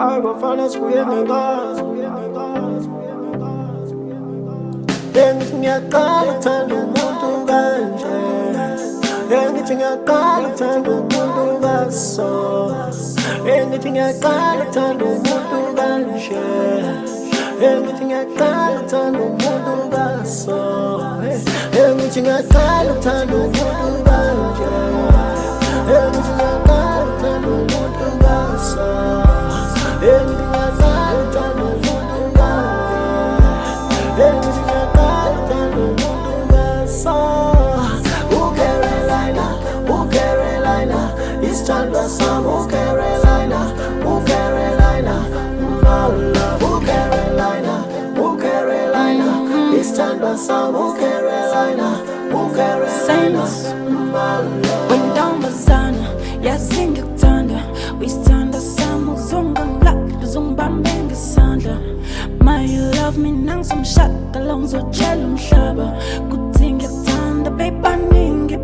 bafana sibuye ngengazi Engithi ngiyaqala ukuthanda umuntu kanje Engithi ngiyaqala ukuthanda umuntu kaso Engithi ngiyaqala ukuthanda umuntu kanje Engithi ngiyaqala ukuthanda umuntu kaso Engithi ngiyaqala ukuthanda umuntu kanje Engithi ngiyaqala ukuthanda umuntu kaso Engithi ngiyaqala ukuthanda umuntu kanje Engithi ngiyaqala ukuthanda umuntu kaso Carolina, Carolina, isithandwa sami Carolina, Carolina, my love Carolina, Carolina, isithandwa sami Carolina, Carolina, my love. Wentombazana yasinga kuthanda uyisithanda sami uzongangilaphi uzongibambe ngesandla My love mina ngizomshada ngizotshela umhlaba kuthi ngiyakuthanda bebaningi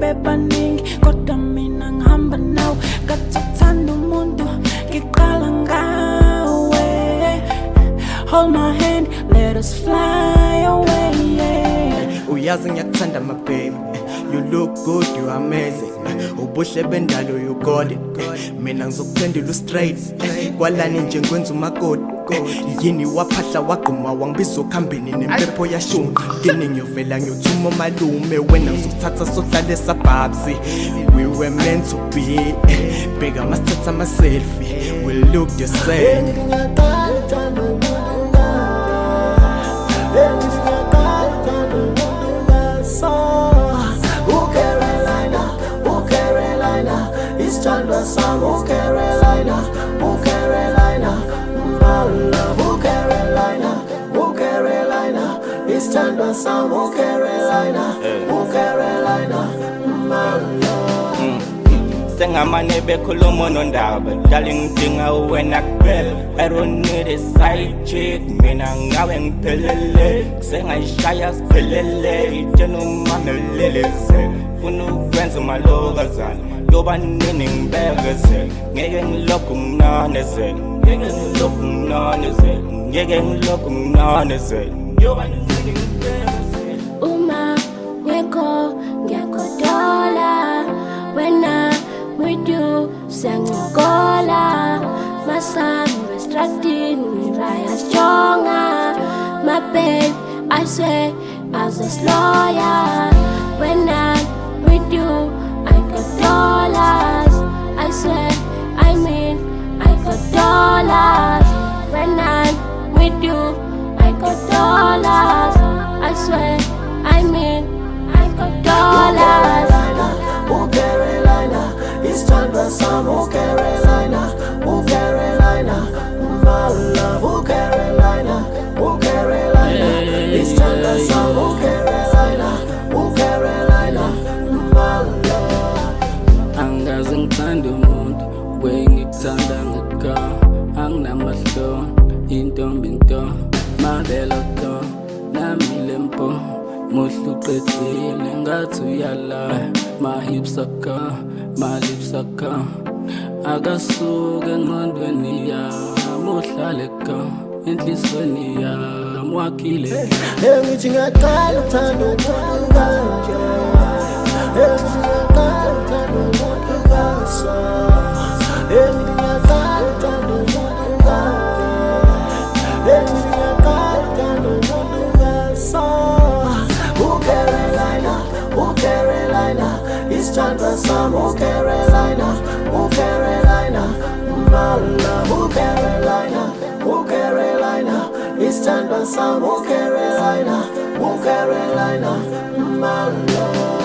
kodwa mina ngihamba nawe kathi uthanda umuntu ngiqala ngawe Hold my hand let us fly away Uyazi ngiyakuthanda my baby You look good, you amazing Ubuhle bendalo you got it Mina ngizokuphendula straight Kwalani nje ngikwenza umakoti Yini waphahla wagquma wangibiza ukhambeni nempepho yashunqa Kini ngiyovela ngiyothuma malume Wena ngizokuthatha sohlala esabhabsi We were meant to be Bheka masithatha ama-selfie We look the same Isithandwa sami Carolina, Carolina, my love Carolina, Carolina, isithandwa sami Carolina, Carolina, my love. Sengamane bekhuluma nondaba dala ngidinga wena kuphela I don't need a side chick mina ngawe ngiphelele sengayishaya siphelele itshela umameleleze funa ukwenza umalokazana yoba nini ngibekeze ngeke ngilokhu nginaneze ngeke ngilokhu nginaneze ngeke ngilokhu nginaneze yoba nini ngibekeze Uma ngekho ngiyakhodola wena with you sengokola masambe stratini raya stronger my babe I swear as a lawyer when I'm with you I got dollars I swear I mean I got dollars when I'm with you I got dollars I swear I mean I got dollars Carolina, isithandwa sami Carolina, Carolina, my love Carolina, Carolina, isithandwa sami Carolina, Carolina, my love. Angaze ngithanda umuntu wengikuthanda ngeka anginamahlo intombi nto mabelo to nami lempo muhlu qedile ngathi uyala my hips aka my lips aka akasuke engqondweni yami uhlale ka enhlizweni yami wakhile Engithi ngiyaqala ukuthanda umuntu kanje Engithi ngiyaqala ukuthanda umuntu kaso Engithi ngiyaqala ukuthanda umuntu kanje Engithi ngiyaqala ukuthanda umuntu kaso Carolina, Carolina, isithandwa sami Carolina, Carolina, my love Carolina, Carolina, isithandwa sami Carolina, Carolina, my love.